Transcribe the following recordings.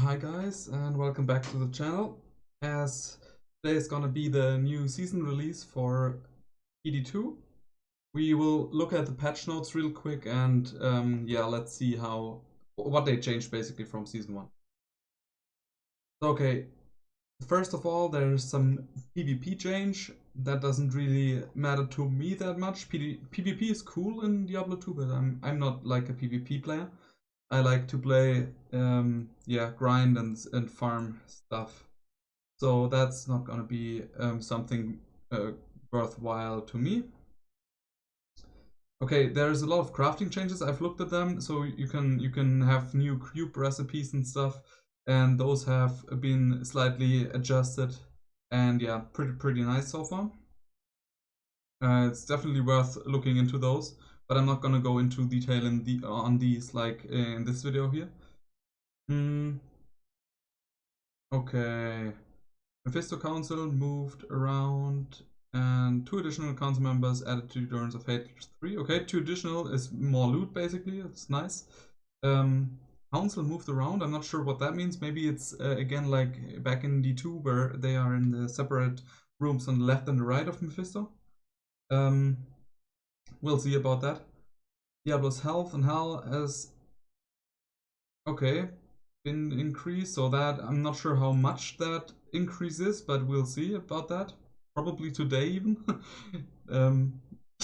Hi guys, and welcome back to the channel. As today is gonna be the new season release for PD2, we will look at the patch notes real quick and yeah, let's see what they changed basically from season 1. Okay, first of all, there's some PvP change. That doesn't really matter to me that much. PvP is cool in Diablo 2, but I'm not like a PvP player. I like to play, yeah, grind and farm stuff. So that's not gonna be something worthwhile to me. Okay, there's a lot of crafting changes. I've looked at them, so you can have new cube recipes and stuff, and those have been slightly adjusted, and yeah, pretty nice so far. It's definitely worth looking into those, but I'm not gonna go into detail on these like in this video here. Okay. Mephisto Council moved around, and 2 additional council members added to Endurance of Hate 3. Okay, 2 additional is more loot basically. It's nice. Council moved around. I'm not sure what that means. Maybe it's again like back in D2 where they are in the separate rooms on the left and the right of Mephisto. We'll see about that. Diablo's health and hell has been increased, so that I'm not sure how much that increase is, but we'll see about that. Probably today even.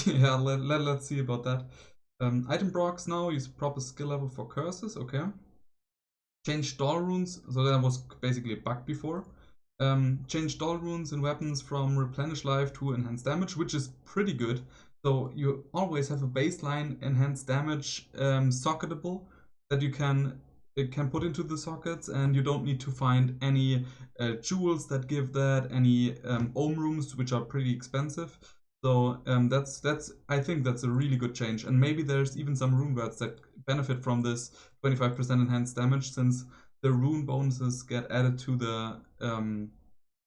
Yeah, let's see about that. Item procs now use proper skill level for curses. Okay. Change doll runes, so that was basically a bug before. Change doll runes and weapons from replenish life to enhance damage, which is pretty good. So you always have a baseline enhanced damage socketable that you can put into the sockets, and you don't need to find any jewels that give that, any ohm rooms, which are pretty expensive. So I think that's a really good change, and maybe there's even some rune words that benefit from this 25% enhanced damage, since the rune bonuses get added to the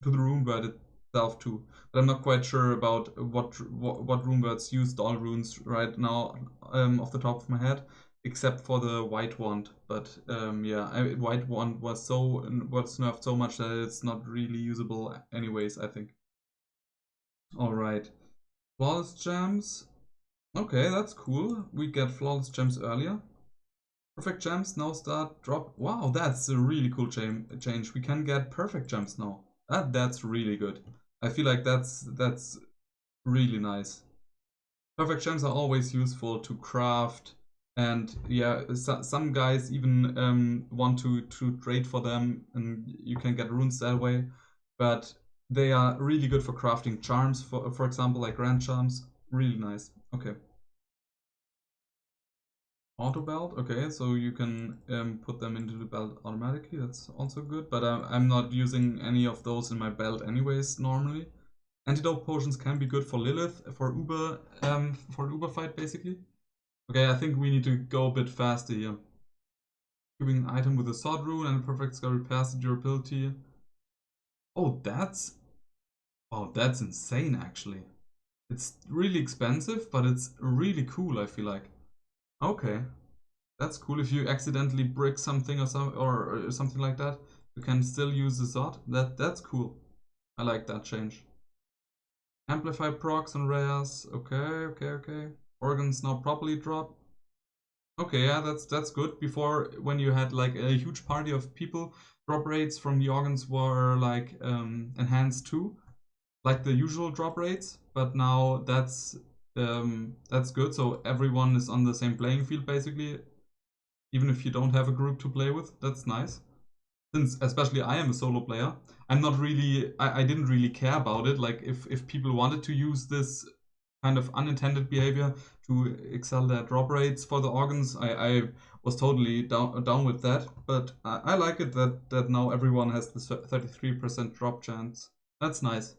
rune word itself too. But I'm not quite sure about what rune words use doll runes right now off the top of my head, except for the white wand. But yeah, white wand was nerfed so much that it's not really usable anyways, I think. Alright. Flawless gems. Okay, that's cool. We get flawless gems earlier. Perfect gems now start drop. Wow, that's a really cool change. We can get perfect gems now. That's really good. I feel like that's really nice. Perfect gems are always useful to craft, and yeah, some guys even want to trade for them, and you can get runes that way. But they are really good for crafting charms, for example, like grand charms. Really nice. Okay. Auto belt, okay, so you can put them into the belt automatically. That's also good, but I'm not using any of those in my belt anyways normally. Antidote potions can be good for Lilith, for Uber fight basically. Okay, I think we need to go a bit faster here. Giving an item with a sword rune and a perfect skill repairs the durability. Oh, that's insane actually. It's really expensive, but it's really cool, I feel like. Okay. That's cool. If you accidentally brick something or something like that, you can still use the sword. That's cool. I like that change. Amplify procs and rares. Okay. Organs now properly drop. Okay, yeah, that's good. Before, when you had like a huge party of people, drop rates from the organs were like enhanced too, like the usual drop rates. But now that's good. So everyone is on the same playing field basically. Even if you don't have a group to play with, that's nice. Since especially I am a solo player, I'm not really, I didn't really care about it. Like if people wanted to use this kind of unintended behavior to excel their drop rates for the organs, I was totally down with that. But I like it that now everyone has the 33% drop chance. That's nice.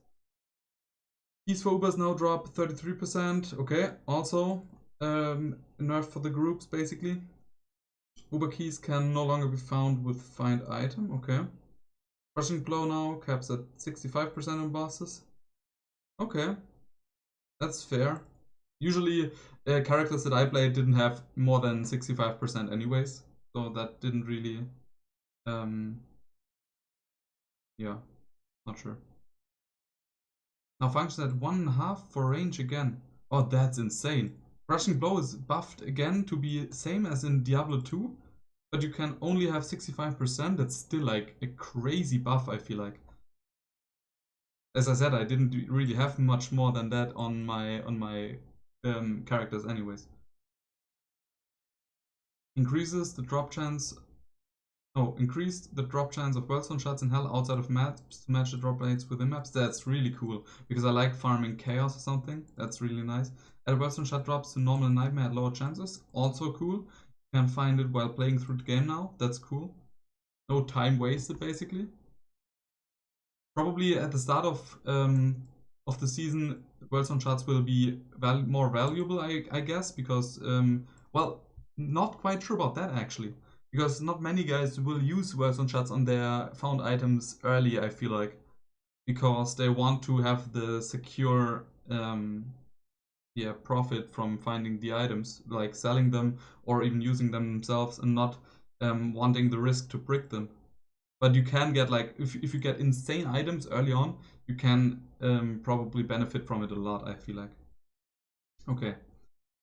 Keys for Ubers now drop 33%. Okay, also nerf for the groups basically. Uber keys can no longer be found with find item. Okay. Crushing blow now caps at 65% on bosses. Okay. That's fair. Usually characters that I played didn't have more than 65% anyways. So that didn't really Yeah, not sure. Now function at 1.5 for range again. Oh, that's insane. Rushing Blow is buffed again to be same as in Diablo 2, but you can only have 65%. That's still like a crazy buff, I feel like. As I said, I didn't really have much more than that on my characters anyways. Increases the drop chance. Oh, increased the drop chance of Worldstone shots in hell outside of maps to match the drop rates within maps. That's really cool because I like farming chaos or something. That's really nice. Add Worldstone shot drops to normal nightmare at lower chances. Also cool. You can find it while playing through the game now. That's cool. No time wasted basically. Probably at the start of the season, Worldstone shots will be more valuable, I guess, because well, not quite sure about that actually, because not many guys will use Worldstone shots on their found items early. I feel like because they want to have the secure yeah profit from finding the items, like selling them or even using them themselves, and not wanting the risk to brick them. But you can get like if you get insane items early on, you can probably benefit from it a lot, I feel like. Okay.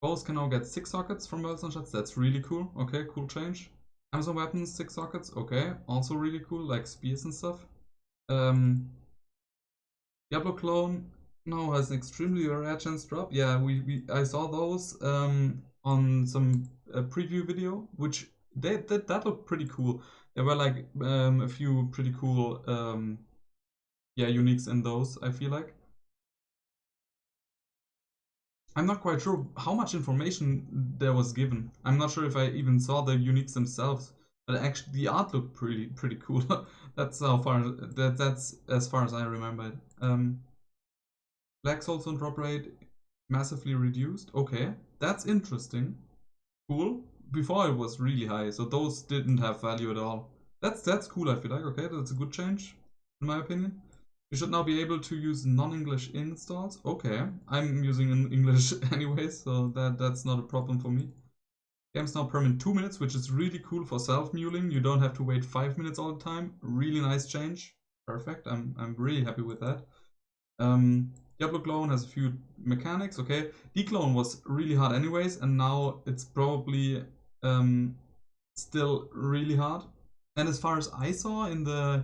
Bows can now get 6 sockets from Worldstone shots. That's really cool. Okay, cool change. Amazon weapons 6 sockets. Okay, also really cool, like spears and stuff. Um, Diablo clone now has an extremely rare chance drop. Yeah, I saw those on some preview video, which that looked pretty cool. There were like a few pretty cool yeah uniques in those, I feel like. I'm not quite sure how much information there was given. I'm not sure if I even saw the uniques themselves, but actually the art looked pretty cool. That's how far that's as far as I remember it. Black Soulstone drop rate massively reduced. Okay, that's interesting. Cool. Before it was really high, so those didn't have value at all. That's cool, I feel like. Okay, that's a good change, in my opinion. You should now be able to use non-English installs. Okay, I'm using in English anyway, so that's not a problem for me. Game's now permanent 2 minutes, which is really cool for self-muling. You don't have to wait 5 minutes all the time. Really nice change. Perfect. I'm really happy with that. Diablo Clone has a few mechanics. Okay, Declone was really hard anyways, and now it's probably still really hard. And as far as I saw in the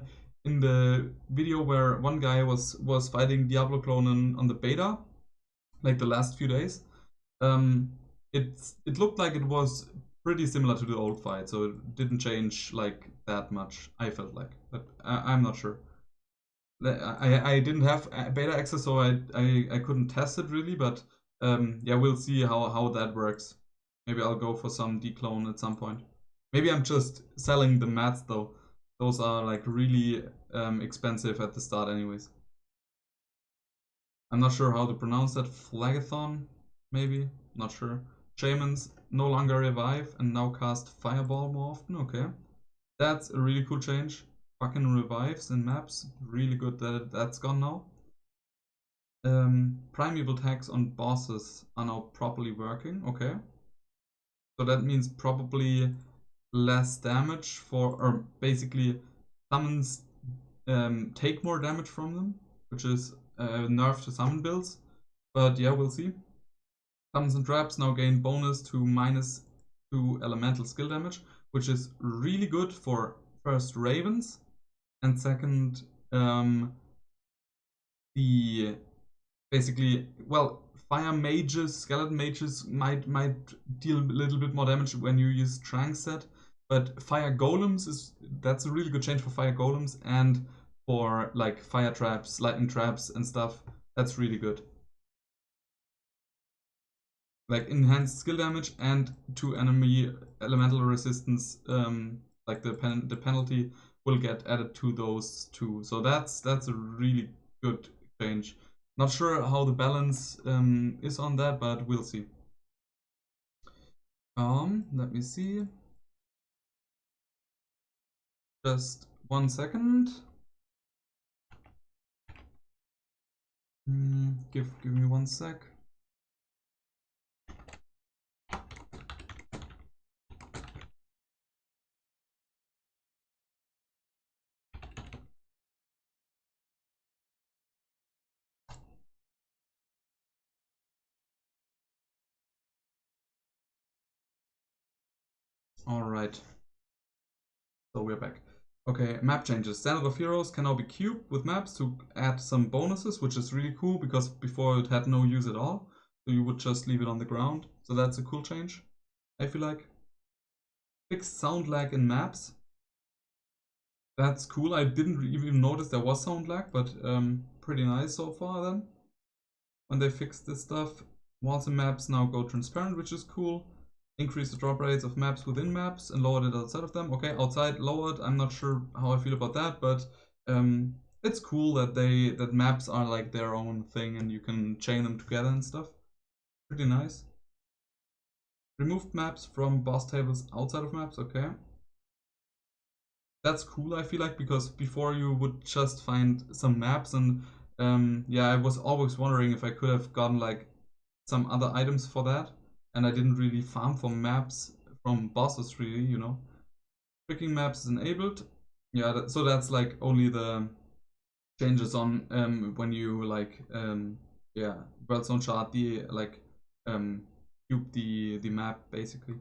video where one guy was fighting Diablo Clone on the beta, like the last few days, um, it looked like it was pretty similar to the old fight, so it didn't change like that much. I felt like, but I'm not sure. I didn't have beta access, so I couldn't test it really, but yeah, we'll see how that works. Maybe I'll go for some declone at some point. Maybe I'm just selling the mats though. Those are like really expensive at the start anyways. I'm not sure how to pronounce that. Flagathon, maybe? Not sure. Shamans no longer revive and now cast Fireball more often. Okay. That's a really cool change. Fucking revives in maps. Really good that that's gone now. Primeval tags on bosses are now properly working. Okay. So that means probably less damage for, or basically summons take more damage from them, which is nerf to summon builds. But yeah, we'll see. Summons and traps now gain bonus to -2 elemental skill damage, which is really good for first ravens and second the basically, well, fire mages, skeleton mages might deal a little bit more damage when you use Transcendence, but fire golems that's a really good change for fire golems and for like fire traps, lightning traps and stuff. That's really good. Like enhanced skill damage and to enemy elemental resistance, like the penalty will get added to those two. So that's a really good change. Not sure how the balance is on that, but we'll see. Let me see. Just 1 second. Give me 1 sec. Alright. So we're back. Okay, map changes. Standard of Heroes can now be cubed with maps to add some bonuses, which is really cool because before it had no use at all. So you would just leave it on the ground. So that's a cool change, I feel like. Fixed sound lag in maps. That's cool. I didn't even notice there was sound lag, but pretty nice so far then. When they fixed this stuff. Walls and maps now go transparent, which is cool. Increase the drop rates of maps within maps and lowered it outside of them. Okay, outside lowered. I'm not sure how I feel about that, but it's cool that that maps are like their own thing and you can chain them together and stuff. Pretty nice. Removed maps from boss tables outside of maps. Okay. That's cool, I feel like, because before you would just find some maps and yeah, I was always wondering if I could have gotten like some other items for that, and I didn't really farm for maps from bosses really, you know. Tricking maps is enabled. Yeah, so that's like only the changes on when you like yeah, world zone chart the like cube the map basically.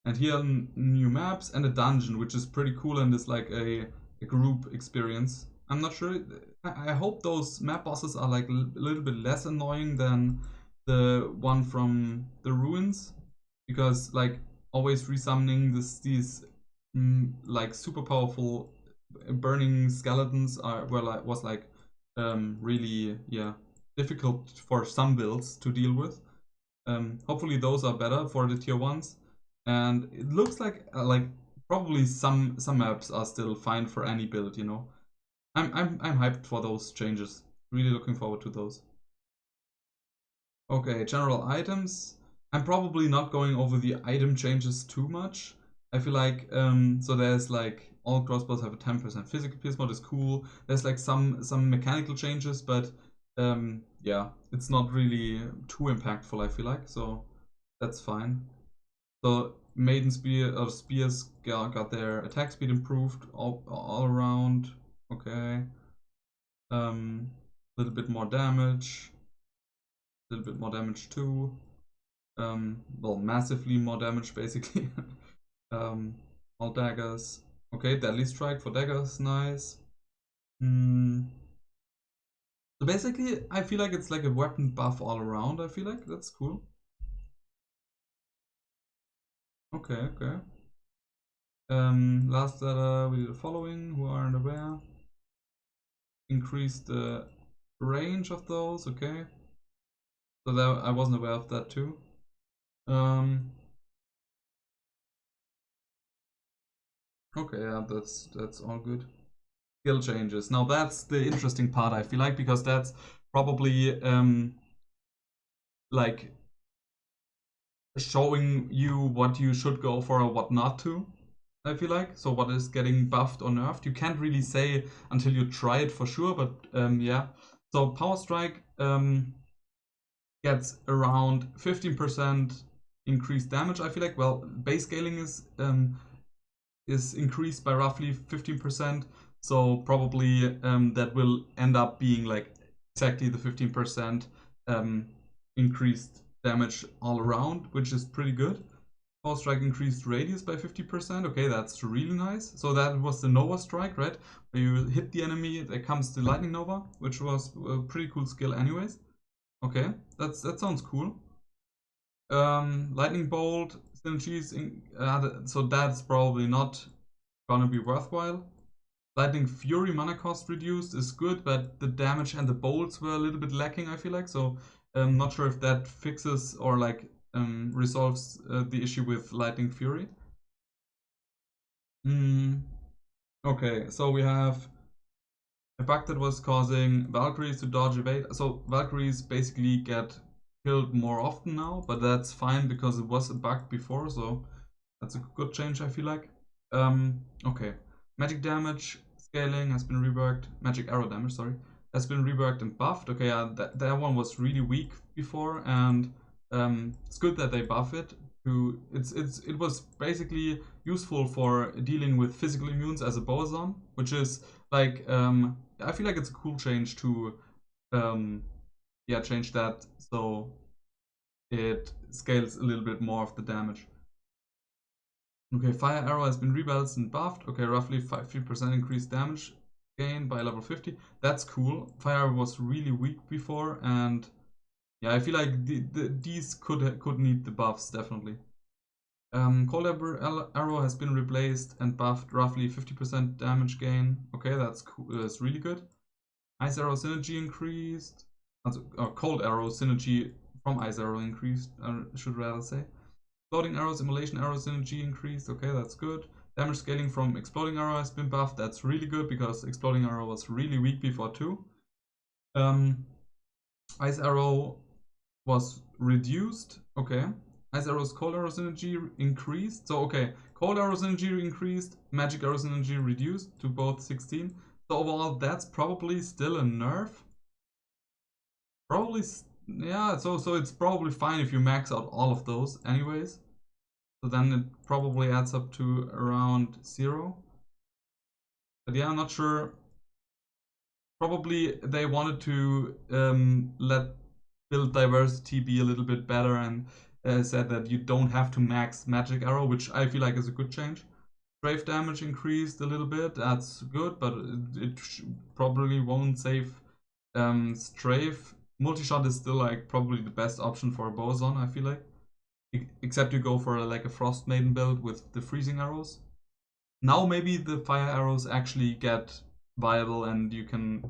And here new maps and a dungeon, which is pretty cool and is like a group experience. I'm not sure. I hope those map bosses are like a little bit less annoying than the one from the ruins, because like always resummoning these like super powerful burning skeletons was like really, yeah, difficult for some builds to deal with. Hopefully those are better for the tier 1s. And it looks like probably some maps are still fine for any build, you know. I'm hyped for those changes. Really looking forward to those. Okay, general items. I'm probably not going over the item changes too much. I feel like so there's like all crossbows have a 10% physical pierce mod is cool. There's like some mechanical changes, but yeah, it's not really too impactful, I feel like, so that's fine. So maiden spear or spears got their attack speed improved all around. Okay. A little bit more damage. A little bit more damage too. Well, massively more damage basically. All daggers. Okay, deadly strike for daggers, nice. So basically, I feel like it's like a weapon buff all around. I feel like that's cool. Okay, okay. Last letter, we did the following, who aren't aware. Increase the range of those, okay. So that I wasn't aware of that too. Okay, yeah, that's all good. Skill changes. Now that's the interesting part, I feel like, because that's probably like showing you what you should go for or what not to. I feel like, so what is getting buffed or nerfed. You can't really say until you try it for sure, but yeah. So Power Strike gets around 15% increased damage. I feel like, well, base scaling is increased by roughly 15%, so probably that will end up being like exactly the 15% increased damage all around, which is pretty good. Power Strike increased radius by 50%. Okay, that's really nice. So that was the Nova Strike, right? Where you hit the enemy, there comes the Lightning Nova, which was a pretty cool skill anyways. Okay, that sounds cool. Lightning Bolt synergies, so that's probably not gonna be worthwhile. Lightning Fury mana cost reduced is good, but the damage and the bolts were a little bit lacking, I feel like. So I'm not sure if that fixes or like resolves the issue with Lightning Fury. Okay, so we have a bug that was causing Valkyries to dodge evade. So Valkyries basically get killed more often now, but that's fine because it was a bug before, so that's a good change, I feel like. Okay. Magic damage scaling has been reworked. Magic arrow damage, sorry, has been reworked and buffed. Okay, that one was really weak before, and it's good that they buff it. It was basically useful for dealing with physical immunes as a boson, which is like I feel like it's a cool change to yeah, change that so it scales a little bit more of the damage. Okay, Fire Arrow has been rebalanced and buffed. Okay, roughly 50% increased damage gain by level 50. That's cool. Fire Arrow was really weak before, and yeah, I feel like these could need the buffs definitely. Cold Arrow has been replaced and buffed, roughly 50% damage gain. Okay, that's cool. That's really good. Ice Arrow synergy increased. Also, Cold Arrow synergy from Ice Arrow increased, I should rather say. Exploding Arrows, Immolation Arrow synergy increased. Okay, that's good. Damage scaling from Exploding Arrow has been buffed. That's really good because Exploding Arrow was really weak before too. Ice Arrow was reduced. Okay. Ice Arrow's Cold Arrow synergy increased. So, okay. Cold Arrow synergy increased. Magic Arrow synergy reduced to both 16. So, overall, that's probably still a nerf. Probably, yeah. So it's probably fine if you max out all of those, anyways. So then it probably adds up to around 0. But yeah, I'm not sure. Probably they wanted to let build diversity be a little bit better and said that you don't have to max Magic Arrow, which I feel like is a good change. Strafe damage increased a little bit, that's good, but it probably won't save Strafe. Multi-shot is still like probably the best option for a Boson, I feel like. Except you go for like a Frost Maiden build with the freezing arrows. Now maybe the fire arrows actually get viable and you can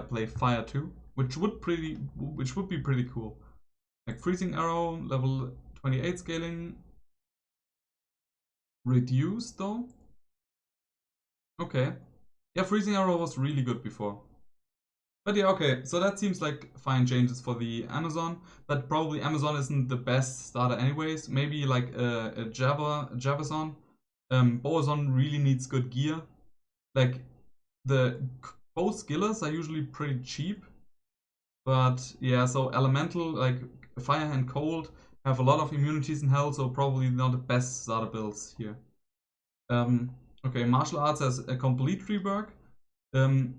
play fire too, which would be pretty cool. Like freezing arrow level 28 scaling reduced though. Okay. Yeah, freezing arrow was really good before. But yeah, okay, so that seems like fine changes for the Amazon, but probably Amazon isn't the best starter anyways. Maybe like a Javason. Boazon really needs good gear. Like the both skillers are usually pretty cheap, but yeah, so elemental like fire and cold have a lot of immunities in hell, so probably not the best starter builds here. Okay, martial arts has a complete rework.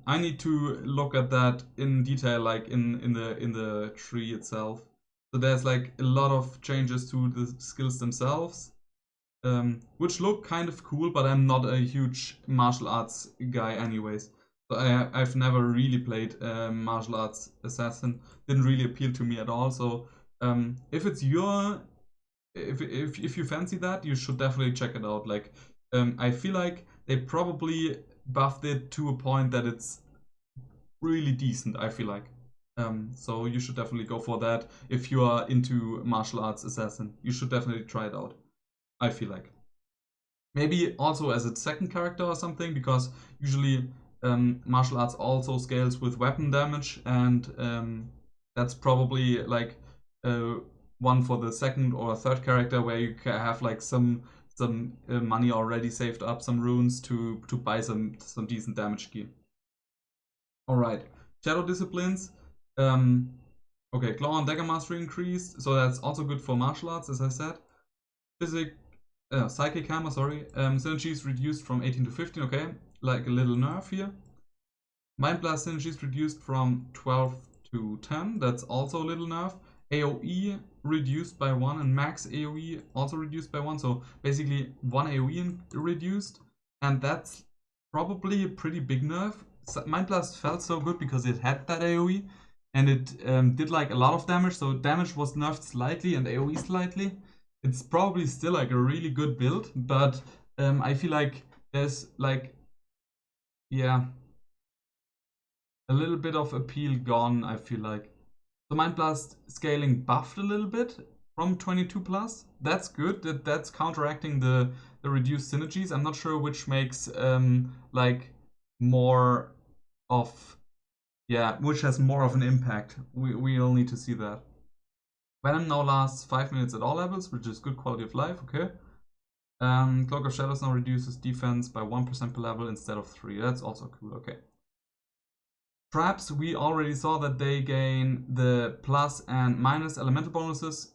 I need to look at that in detail, like in the tree itself. So there's like a lot of changes to the skills themselves, which look kind of cool, but I'm not a huge martial arts guy anyways. So I've never really played martial arts assassin. Didn't really appeal to me at all. So if it's your if you fancy that, you should definitely check it out. Like I feel like they probably buffed it to a point that it's really decent, I feel like. So you should definitely go for that if you are into martial arts assassin. You should definitely try it out, I feel like. Maybe also as a second character or something, because usually martial arts also scales with weapon damage, and that's probably like one for the second or third character where you can have like some money already saved up, some runes to buy some decent damage gear. All right, Shadow Disciplines. Okay, Claw and Dagger Mastery increased, so that's also good for martial arts, as I said. Psychic Hammer, sorry. Synergy is reduced from 18 to 15, okay. Like a little nerf here. Mind Blast synergy is reduced from 12 to 10, that's also a little nerf. AoE reduced by 1 and max AoE also reduced by 1, so basically 1 AoE reduced, and that's probably a pretty big nerf. Mind Blast felt so good because it had that AoE and it did like a lot of damage, so damage was nerfed slightly and AoE slightly. It's probably still like a really good build, but I feel like there's like, yeah, a little bit of appeal gone, I feel like. The Mind Blast scaling buffed a little bit from 22 plus. That's good. That's counteracting the reduced synergies. I'm not sure which makes like more of, yeah, which has more of an impact. We'll need to see that. Venom now lasts 5 minutes at all levels, which is good quality of life, okay. Cloak of Shadows now reduces defense by 1% per level instead of 3. That's also cool, okay. Traps, we already saw that they gain the plus and minus elemental bonuses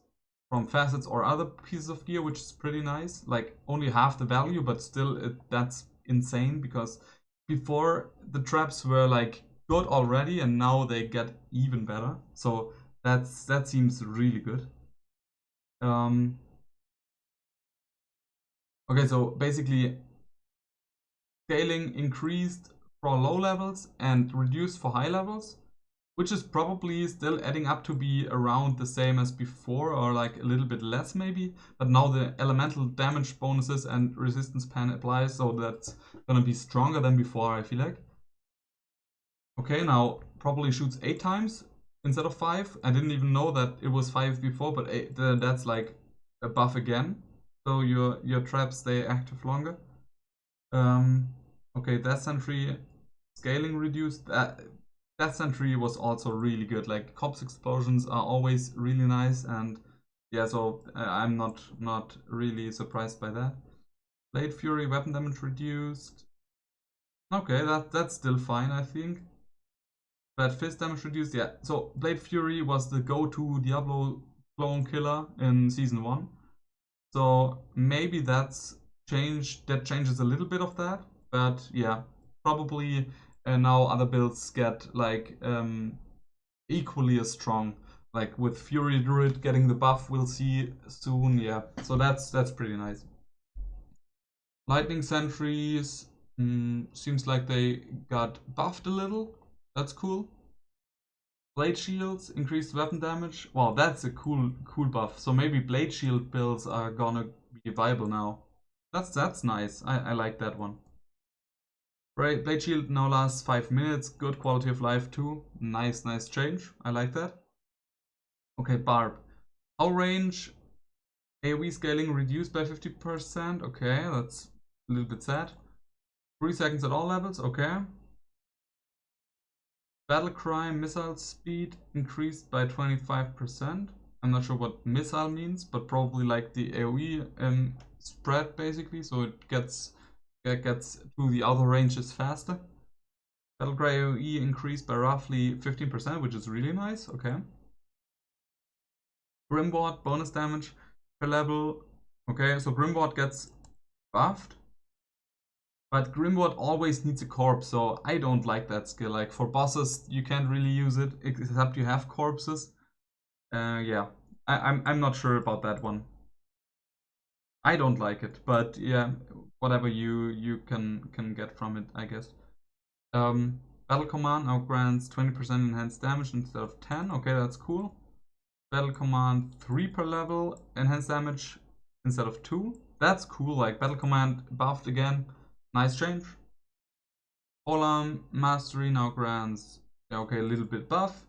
from facets or other pieces of gear, which is pretty nice. Like only half the value, but still that's insane because before the traps were like good already and now they get even better. So that seems really good. Okay, so basically scaling increased for low levels and reduced for high levels, which is probably still adding up to be around the same as before, or like a little bit less maybe. But now the elemental damage bonuses and resistance pan applies, so that's gonna be stronger than before, I feel like. Okay, now probably shoots 8 times instead of 5. I didn't even know that it was 5 before, but that's like a buff again. So your traps stay active longer. Okay, Death Sentry scaling reduced. Death Sentry was also really good. Like corpse explosions are always really nice, and yeah, so I'm not really surprised by that. Blade Fury weapon damage reduced. Okay, that's still fine, I think. But fist damage reduced, yeah. So Blade Fury was the go-to Diablo clone killer in season 1. So maybe that changes a little bit of that. But yeah, probably now other builds get like equally as strong. Like with Fury Druid getting the buff, we'll see soon. Yeah, so that's pretty nice. Lightning Sentries seems like they got buffed a little. That's cool. Blade Shields, increased weapon damage. Wow, that's a cool buff. So maybe Blade Shield builds are gonna be viable now. That's nice. I like that one. Right, Blade Shield now lasts 5 minutes. Good quality of life too. Nice change. I like that. Okay, Barb. Our range AoE scaling reduced by 50%. Okay, that's a little bit sad. 3 seconds at all levels. Okay. Battlecry missile speed increased by 25%. I'm not sure what missile means, but probably like the AoE spread basically, so it gets to the other ranges faster. Battlecry AoE increased by roughly 15%, which is really nice. Okay. Brimbot bonus damage per level. Okay, so Brimbot gets buffed. But Grimbot always needs a corpse, so I don't like that skill. Like for bosses, you can't really use it except you have corpses. Yeah, I'm not sure about that one. I don't like it, but yeah, whatever you can get from it, I guess. Battle Command now grants 20% enhanced damage instead of 10. Okay, that's cool. Battle Command 3 per level, enhanced damage instead of 2. That's cool. Like Battle Command buffed again. Nice change. Golem Mastery now grants, yeah, okay, a little bit buff.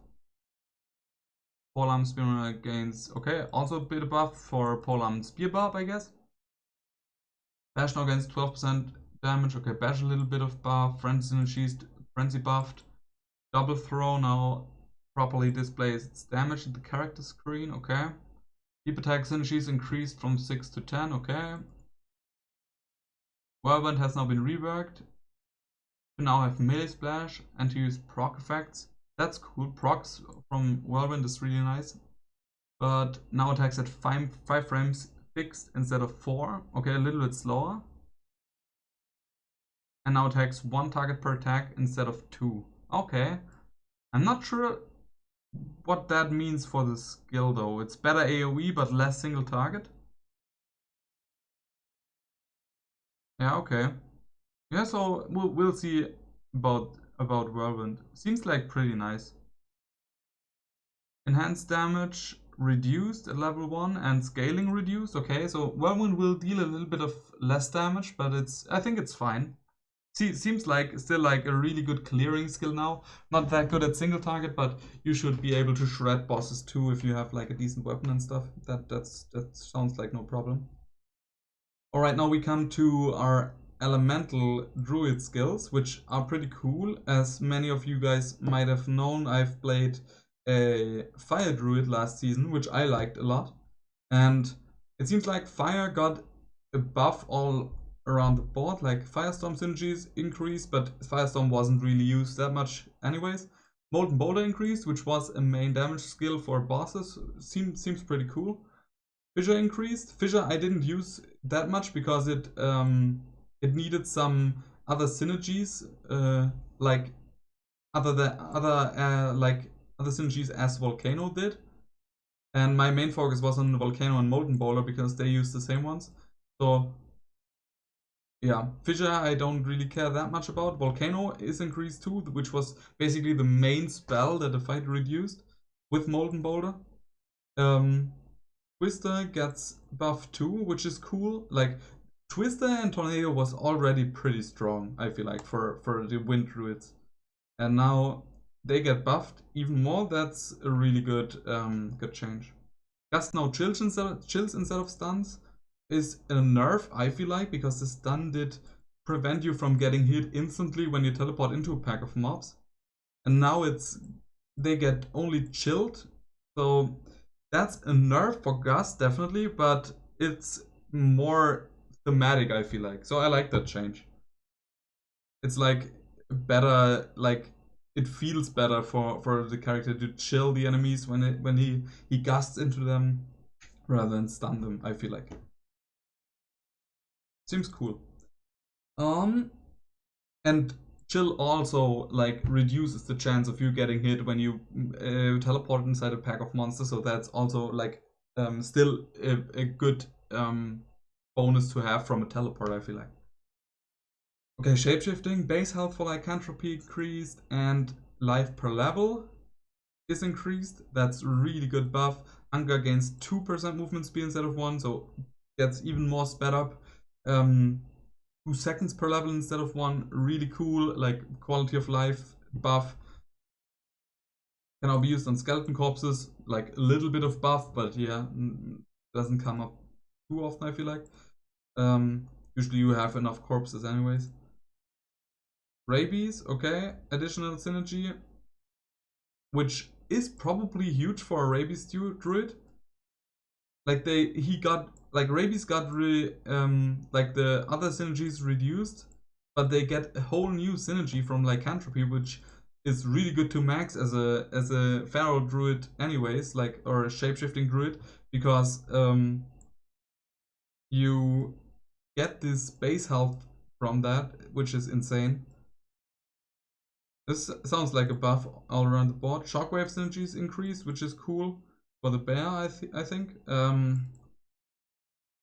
Golem Spear gains, okay, also a bit of buff for Golem Spear buff, I guess. Bash now gains 12% damage, okay, Bash a little bit of buff. Frenzy Synergies, Frenzy buffed. Double Throw now properly displays its damage in the character screen, okay. Deep Attack Synergies increased from 6 to 10, okay. Whirlwind has now been reworked. We now have melee splash and to use proc effects. That's cool. Procs from Whirlwind is really nice. But now attacks at 5 frames fixed instead of 4. Okay, a little bit slower. And now attacks 1 target per attack instead of 2. Okay. I'm not sure what that means for the skill though. It's better AoE but less single target. Yeah, okay. Yeah, so we'll see about Whirlwind. Seems like pretty nice. Enhanced damage reduced at level 1 and scaling reduced. Okay, so Whirlwind will deal a little bit of less damage, but I think it's fine. Seems like still like a really good clearing skill now. Not that good at single target, but you should be able to shred bosses too if you have like a decent weapon and stuff. That sounds like no problem. Alright, now we come to our elemental druid skills, which are pretty cool. As many of you guys might have known, I've played a fire druid last season, which I liked a lot. And it seems like fire got a buff all around the board, like firestorm synergies increased, but firestorm wasn't really used that much anyways. Molten boulder increased, which was a main damage skill for bosses. Seems pretty cool. Fissure increased. Fissure I didn't use that much because it needed some other synergies, like other synergies as Volcano did. And my main focus was on Volcano and Molten Boulder because they use the same ones. So Yeah, Fissure I don't really care that much about. Volcano is increased too, which was basically the main spell that the fight reduced with Molten Boulder. Twister gets buff too, which is cool. Like Twister and Tornado was already pretty strong, I feel like, for the Wind Druids. And now they get buffed even more. That's a really good change. Gust now chills instead of stuns is a nerf, I feel like, because the stun did prevent you from getting hit instantly when you teleport into a pack of mobs. And now they get only chilled. So that's a nerf for Gust, definitely, but it's more thematic, I feel like. So I like that change. It's like better, like it feels better for the character to chill the enemies when he gusts into them rather than stun them, I feel like. Seems cool. And chill also like reduces the chance of you getting hit when you teleport inside a pack of monsters, so that's also like still a good bonus to have from a teleport, I feel like. Okay, shapeshifting, base health for lycanthropy increased, and life per level is increased. That's really good buff. Hunger gains 2% movement speed instead of 1, so gets even more sped up. 2 seconds per level instead of 1, really cool, like quality of life buff. Can now be used on skeleton corpses, like a little bit of buff, but yeah, doesn't come up too often, I feel like. Usually you have enough corpses anyways. Rabies, okay, additional synergy, which is probably huge for a rabies druid. Like rabies got really like the other synergies reduced, but they get a whole new synergy from lycanthropy, which is really good to max as a feral druid anyways, like, or a shapeshifting druid, because you get this base health from that, which is insane. This sounds like a buff all around the board. Shockwave synergies increase, which is cool for the bear, I think.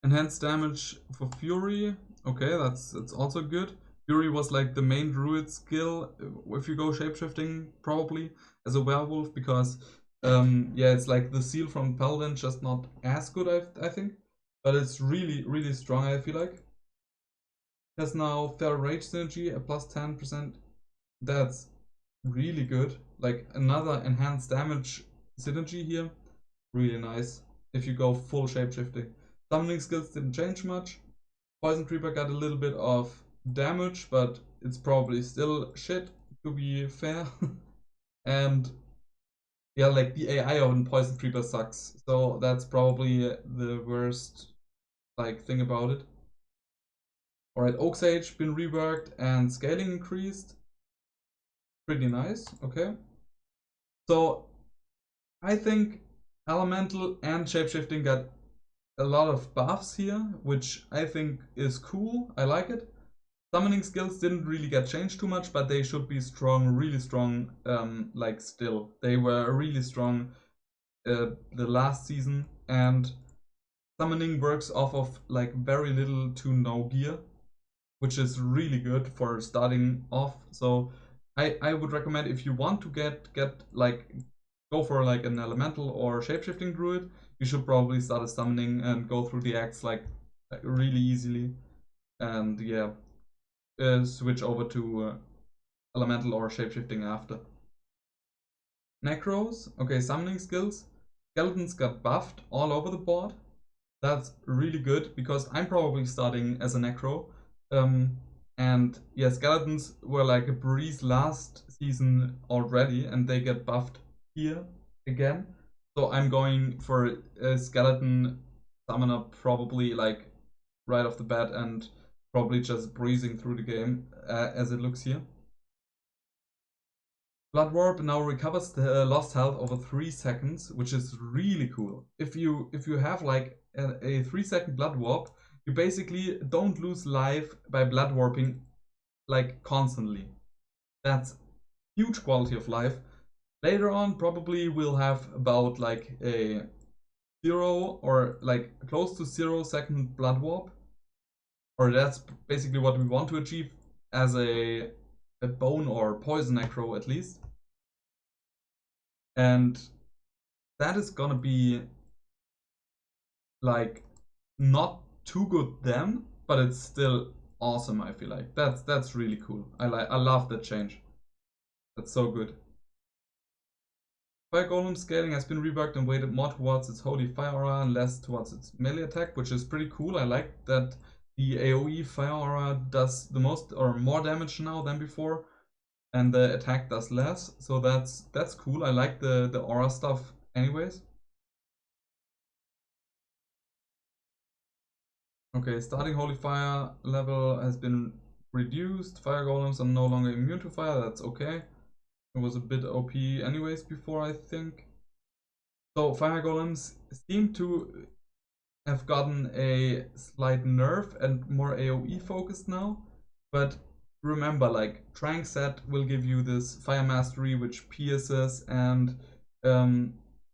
Enhanced damage for Fury. Okay, that's also good. Fury was like the main druid skill if you go shapeshifting, probably as a werewolf, because yeah, it's like the seal from Paladin, just not as good, I think, but it's really strong, I feel like. Has now Feral Rage synergy, a plus 10%. That's really good. Like another enhanced damage synergy here. Really nice if you go full shapeshifting. Summoning skills didn't change much. Poison Creeper got a little bit of damage, but it's probably still shit, to be fair. And yeah, like the AI on Poison Creeper sucks. So that's probably the worst like thing about it. Alright, Oak Sage been reworked and scaling increased. Pretty nice, okay. So I think Elemental and Shapeshifting got a lot of buffs here, which I think is cool. I like it. Summoning skills didn't really get changed too much, but they should be strong, really strong, like still. They were really strong the last season, and summoning works off of like very little to no gear, which is really good for starting off. So I would recommend, if you want to get like go for like an elemental or shapeshifting druid, you should probably start a summoning and go through the acts like really easily, and yeah, switch over to elemental or shapeshifting after. Necros, okay, summoning skills. Skeletons got buffed all over the board. That's really good because I'm probably starting as a necro. And yeah, skeletons were like a breeze last season already, and they get buffed here again. So I'm going for a skeleton summoner probably like right off the bat, and probably just breezing through the game as it looks here. Blood Warp now recovers the lost health over 3 seconds, which is really cool. If you have like a 3-second Blood Warp, you basically don't lose life by Blood Warping like constantly. That's huge quality of life. Later on, probably we'll have about like a 0 or like close to 0 second Blood Warp. or that's basically what we want to achieve as a bone or poison necro at least. And that is gonna be like not too good then, but it's still awesome. I feel like that's really cool. I love that change. That's so good. Fire Golem scaling has been reworked and weighted more towards its holy fire aura and less towards its melee attack, which is pretty cool. I like that the AoE fire aura does the most or more damage now than before, and the attack does less. So that's cool. I like the aura stuff anyways. Okay, starting holy fire level has been reduced. Fire golems are no longer immune to fire. That's okay. It was a bit OP anyways before, I think. So fire golems seem to have gotten a slight nerf and more AoE focused now. But remember, like Trank set will give you this fire mastery which pierces and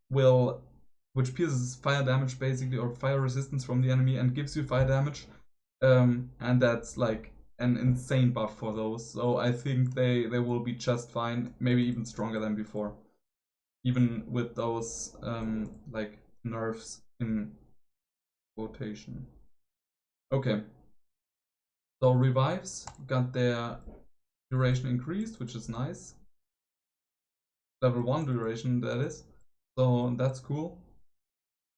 which pierces fire damage basically, or fire resistance from the enemy, and gives you fire damage. And that's like an insane buff for those. So I think they will be just fine, maybe even stronger than before, even with those like nerfs in quotation. Okay, so revives got their duration increased, which is nice. Level 1 duration, that is. So that's cool.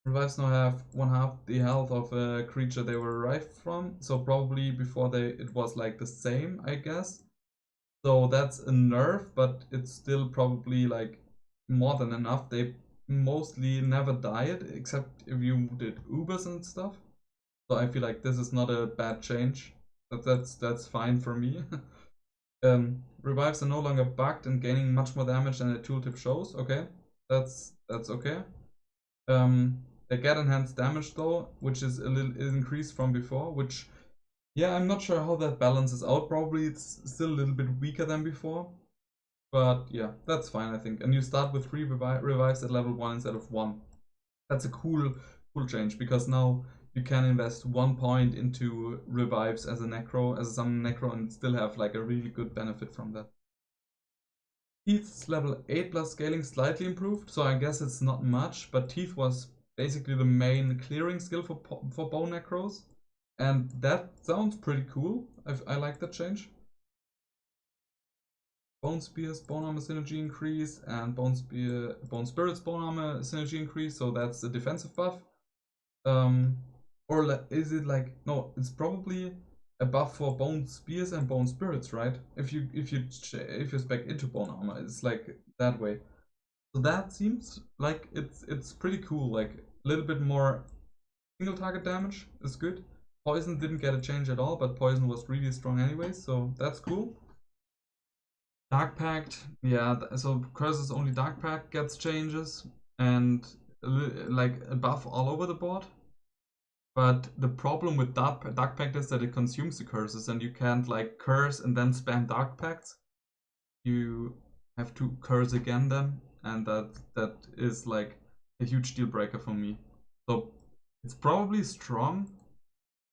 Revives now have 1/2 the health of a creature they were revived from. So probably before it was like the same, I guess. So that's a nerf, but it's still probably like more than enough. They mostly never died, except if you did Ubers and stuff. So I feel like this is not a bad change. That's fine for me. Revives are no longer bugged and gaining much more damage than the tooltip shows. Okay, that's okay. They get enhanced damage though, which is a little increased from before. Which, yeah, I'm not sure how that balances out. Probably it's still a little bit weaker than before, but yeah, that's fine I think. And you start with 3 revives at level 1 instead of 1. That's a cool change, because now you can invest 1 point into revives as a necro, as a summon necro, and still have like a really good benefit from that. Teeth's level 8 plus scaling slightly improved, so I guess it's not much, but Teeth was basically the main clearing skill for bone necros, and that sounds pretty cool. I like that change. Bone Spears bone armor synergy increase, and Bone Spirits bone armor synergy increase, so that's the defensive buff. Or is it like, no, it's probably a buff for Bone Spears and Bone Spirits, right? If you spec into bone armor, it's like that way. So that seems like it's pretty cool. Like a little bit more single target damage is good. Poison didn't get a change at all, but poison was really strong anyway, so that's cool. Dark Pact, yeah, so Curses only Dark Pact gets changes, and like a buff all over the board. But the problem with Dark Pact is that it consumes the curses, and you can't like curse and then spam Dark Pacts. You have to curse again then, and that is like a huge deal breaker for me. So it's probably strong,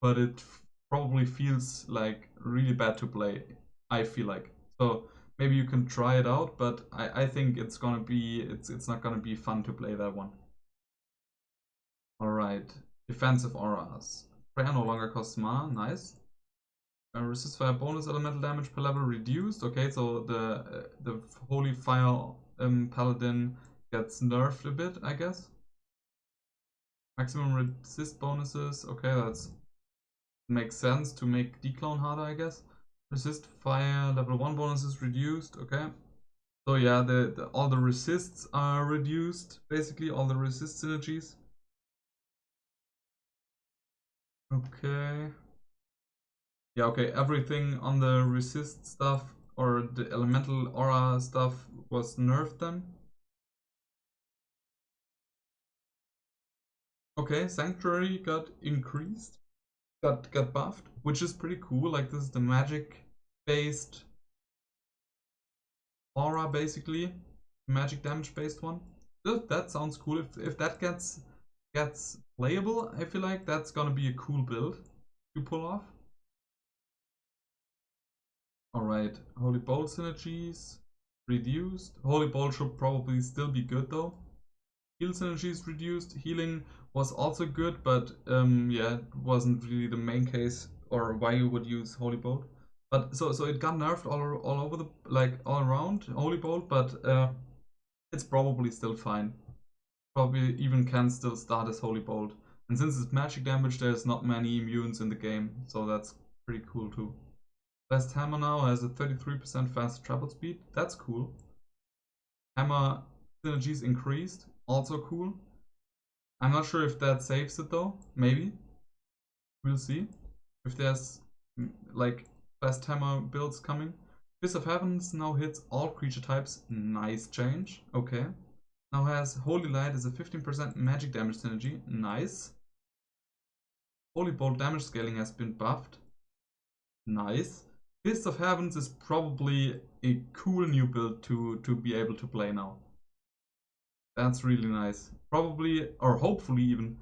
but it probably feels like really bad to play, I feel like. So maybe you can try it out, but I think it's gonna be it's not gonna be fun to play that one. Alright. Defensive auras. Prayer no longer costs mana, nice. Resist fire bonus elemental damage per level reduced. Okay, so the holy fire paladin gets nerfed a bit, I guess. Maximum resist bonuses. Okay, that's makes sense to make declone harder, I guess. Resist fire level 1 bonuses reduced. Okay. So yeah, all the resists are reduced. Basically, all the resist synergies. Okay. Yeah, okay, everything on the resist stuff or the elemental aura stuff was nerfed then. Okay, Sanctuary got increased, got buffed, which is pretty cool. Like this is the magic based aura basically, magic damage based one. That sounds cool. If that gets playable, I feel like that's gonna be a cool build to pull off. Alright, Holy Bolt synergies reduced. Holy Bolt should probably still be good though. Heal synergies reduced. Healing was also good, but yeah, it wasn't really the main case or why you would use Holy Bolt. But so it got nerfed all over the all around Holy Bolt, but it's probably still fine. Probably even can still start as Holy Bolt. And since it's magic damage, there's not many immunes in the game, so that's pretty cool too. Best hammer now has a 33% faster travel speed. That's cool. Hammer synergies increased. Also cool. I'm not sure if that saves it though. Maybe. We'll see. If there's like best hammer builds coming. Fist of Heavens now hits all creature types. Nice change. Okay. Now has Holy Light as a 15% magic damage synergy. Nice. Holy Bolt damage scaling has been buffed. Nice. Fist of Heavens is probably a cool new build to be able to play now. That's really nice. Probably, or hopefully even,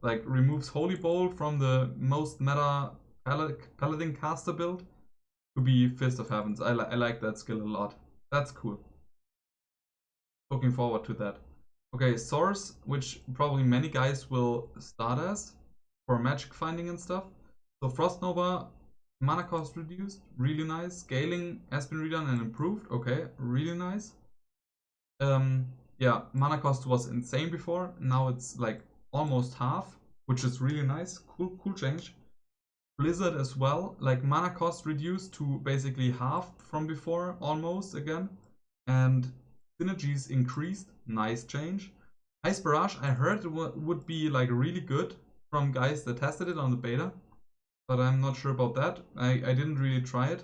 like removes Holy Bolt from the most meta Paladin caster build to be Fist of Heavens. I like that skill a lot. That's cool. Looking forward to that. Okay, Source, which probably many guys will start as for magic finding and stuff. So Frost Nova, mana cost reduced, really nice. Scaling has been redone and improved. Okay, really nice. Yeah, mana cost was insane before. Now it's like almost half, which is really nice. Cool change. Blizzard as well, like mana cost reduced to basically half from before, almost again. And synergies increased. Nice change. Ice Barrage, I heard it would be like really good from guys that tested it on the beta, but I'm not sure about that. I didn't really try it.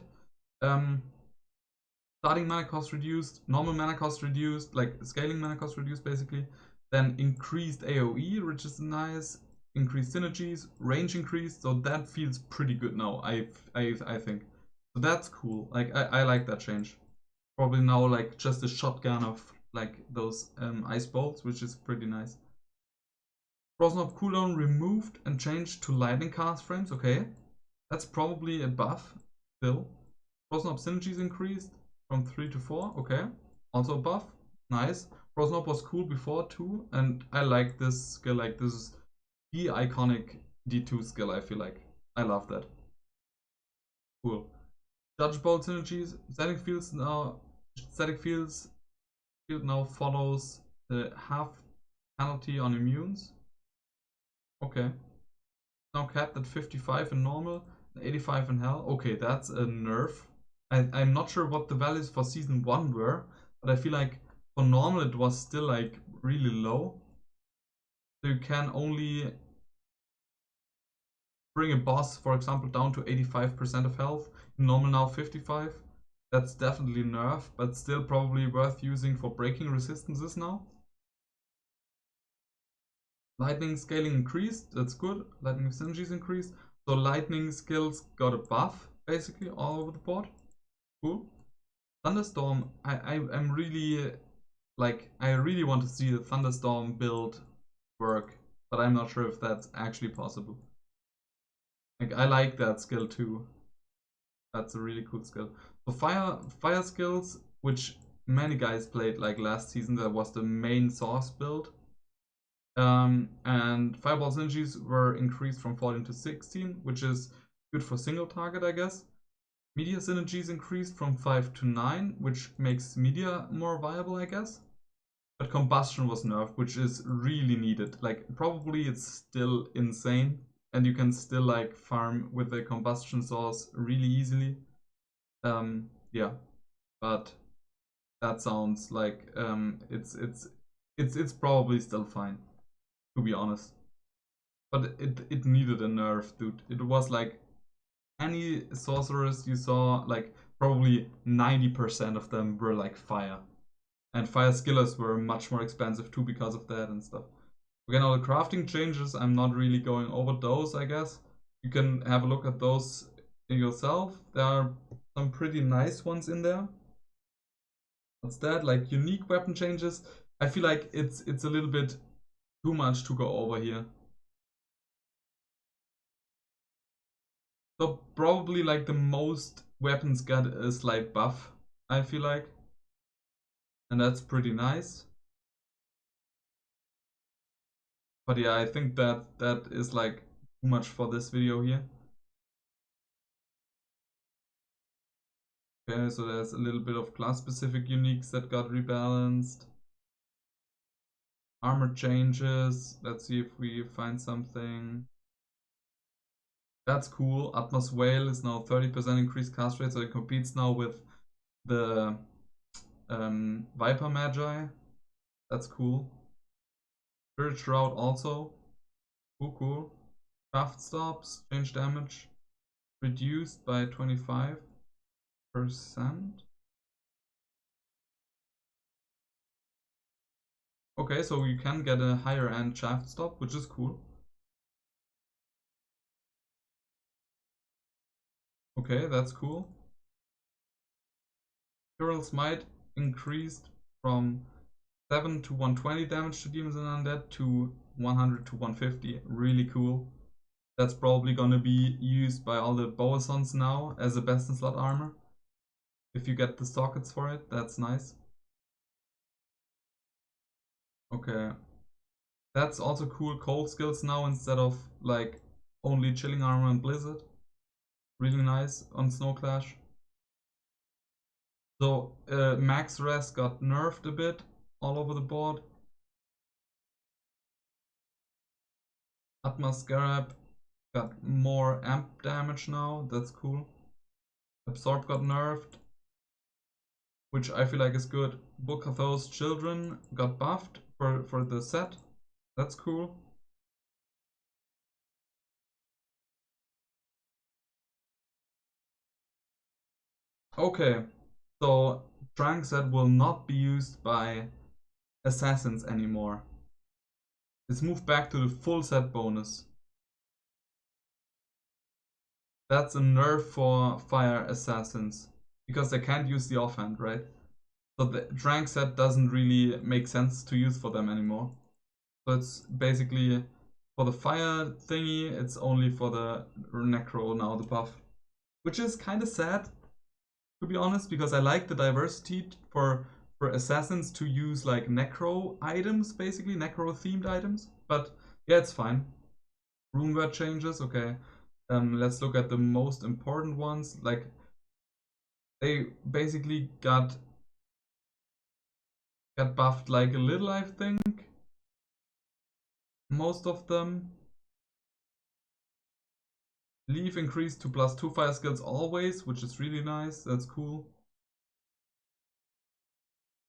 Starting mana cost reduced, normal mana cost reduced, like scaling mana cost reduced basically. Then increased AoE, which is nice. Increased synergies, range increased, so that feels pretty good now. I think. So that's cool. Like I like that change. Probably now like just a shotgun of like those ice bolts, which is pretty nice. Frozen Orb cooldown removed and changed to lightning cast frames. Okay, that's probably a buff still. Frozen Orb synergies increased from 3 to 4. Okay, also a buff. Nice. Frozen Orb was cool before too, and I like this skill. Like this is the iconic D2 skill. I feel like I love that. Cool. Judge Bolt synergies. Static fields field now follows the half penalty on immunes. Okay. Now capped at 55 in normal, 85 in hell. Okay, that's a nerf. I'm not sure what the values for season 1 were, but I feel like for normal it was still like really low. So you can only bring a boss, for example, down to 85% of health. In normal now 55. That's definitely nerf, but still probably worth using for breaking resistances now. Lightning scaling increased, that's good. Lightning synergies increased. So lightning skills got a buff, basically, all over the board. Cool. Thunderstorm, I'm really, like, I really want to see the Thunderstorm build work, but I'm not sure if that's actually possible. Like, I like that skill too. That's a really cool skill. So fire skills, which many guys played like last season, that was the main source build. And Fireball synergies were increased from 14 to 16, which is good for single target, I guess. Media synergies increased from 5 to 9, which makes media more viable, I guess. But combustion was nerfed, which is really needed. Like, probably it's still insane, and you can still like farm with the combustion source really easily. Yeah, but that sounds like it's probably still fine, to be honest. But it needed a nerf, dude. It was like any sorcerers you saw, like probably 90% of them were like fire. And fire skillers were much more expensive too because of that and stuff. Again, all the crafting changes, I'm not really going over those, I guess. You can have a look at those yourself. There are some pretty nice ones in there. What's that? Like unique weapon changes. I feel like it's a little bit too much to go over here. So probably like the most weapons get a slight buff, I feel like. And that's pretty nice. But yeah, I think that is like too much for this video here. Okay, so there's a little bit of class specific uniques that got rebalanced. Armor changes. Let's see if we find something. That's cool. Atmos Whale is now 30% increased cast rate, so it competes now with the Viper Magi. That's cool. Spirit Shroud also. Cool. Craft stops, change damage. Reduced by 25%. Okay, so you can get a higher end shaft stop, which is cool. Okay, that's cool. Hurl's Might increased from 7 to 120 damage to demons and undead to 100 to 150. Really cool. That's probably gonna be used by all the Boazons now as a best in slot armor. If you get the sockets for it, that's nice. Okay. That's also cool. Cold skills now instead of like only chilling armor and blizzard. Really nice on Snow Clash. So Max Rest got nerfed a bit all over the board. Atma Scarab got more amp damage now. That's cool. Absorb got nerfed, which I feel like is good. Book of Those Children got buffed for the set. That's cool. Okay, so Trank set will not be used by assassins anymore. It's moved back to the full set bonus. That's a nerf for fire assassins because they can't use the offhand, right? So the Drank set doesn't really make sense to use for them anymore. So it's basically for the fire thingy, it's only for the Necro now, the buff. Which is kind of sad, to be honest, because I like the diversity for assassins to use like Necro items, basically, Necro themed items. But yeah, it's fine. Room word changes, okay. Let's look at the most important ones. Like, they basically got buffed like a little, I think. Most of them. Leaf increased to +2 fire skills always, which is really nice. That's cool.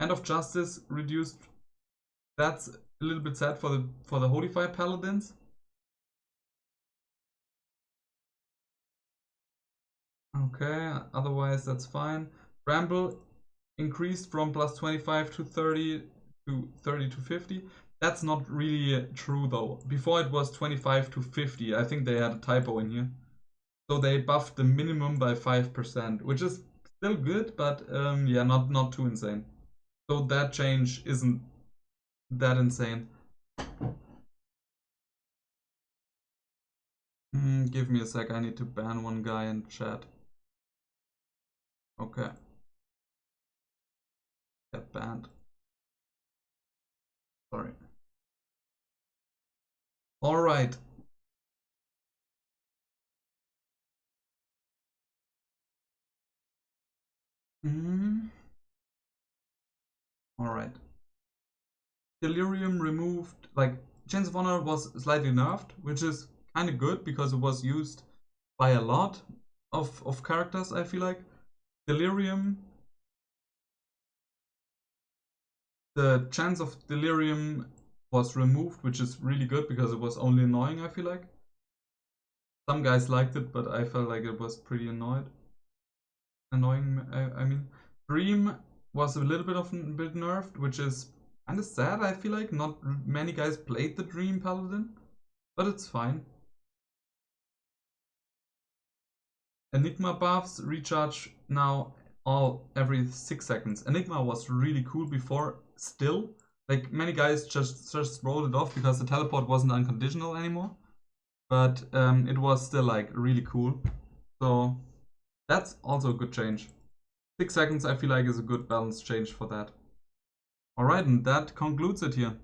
End of Justice reduced. That's a little bit sad for the Holy Fire Paladins. Okay, otherwise that's fine. Bramble increased from +25 to 30 to 30 to 50. That's not really true though. Before it was 25 to 50. I think they had a typo in here. So they buffed the minimum by 5%, which is still good, but yeah, not too insane. So that change isn't that insane. Give me a sec, I need to ban one guy in chat. Okay. Get banned. Sorry. Alright. Alright. Delirium removed, like, Chains of Honor was slightly nerfed, which is kind of good because it was used by a lot of characters, I feel like. Delirium, the chance of Delirium was removed, which is really good because it was only annoying, I feel like. Some guys liked it, but I felt like it was pretty annoying. I mean, Dream was a little bit nerfed, which is kind of sad. I feel like not many guys played the Dream Paladin, but it's fine. Enigma buffs recharge now every 6 seconds. Enigma was really cool before, still. Like many guys just rolled it off because the teleport wasn't unconditional anymore. But it was still like really cool. So that's also a good change. 6 seconds I feel like is a good balance change for that. Alright, and that concludes it here.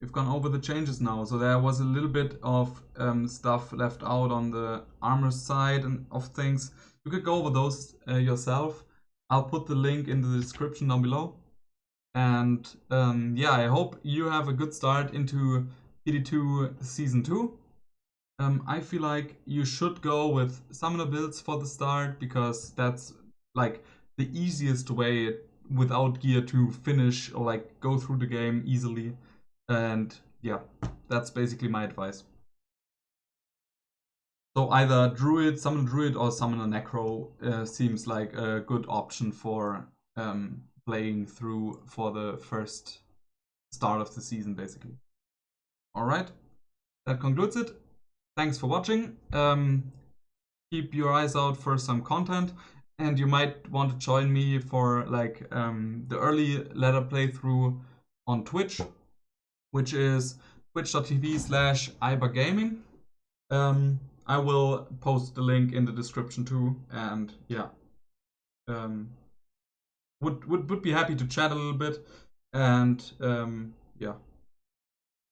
We've gone over the changes now. So there was a little bit of stuff left out on the armor side and of things. You could go over those yourself. I'll put the link in the description down below. And yeah, I hope you have a good start into PD2 Season 2. I feel like you should go with summoner builds for the start, because that's like the easiest way without gear to finish or like go through the game easily. And yeah, that's basically my advice. So either Druid, summon a Druid, or summon a Necro seems like a good option for playing through for the first start of the season, basically. Alright, that concludes it. Thanks for watching. Keep your eyes out for some content, and you might want to join me for like the early ladder playthrough on Twitch, which is twitch.tv/IbaGaming. I will post the link in the description too, and yeah, would be happy to chat a little bit and yeah,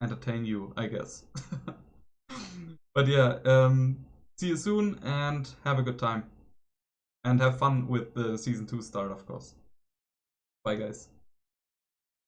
entertain you, I guess. But yeah, see you soon and have a good time. And have fun with the Season 2 start, of course. Bye, guys.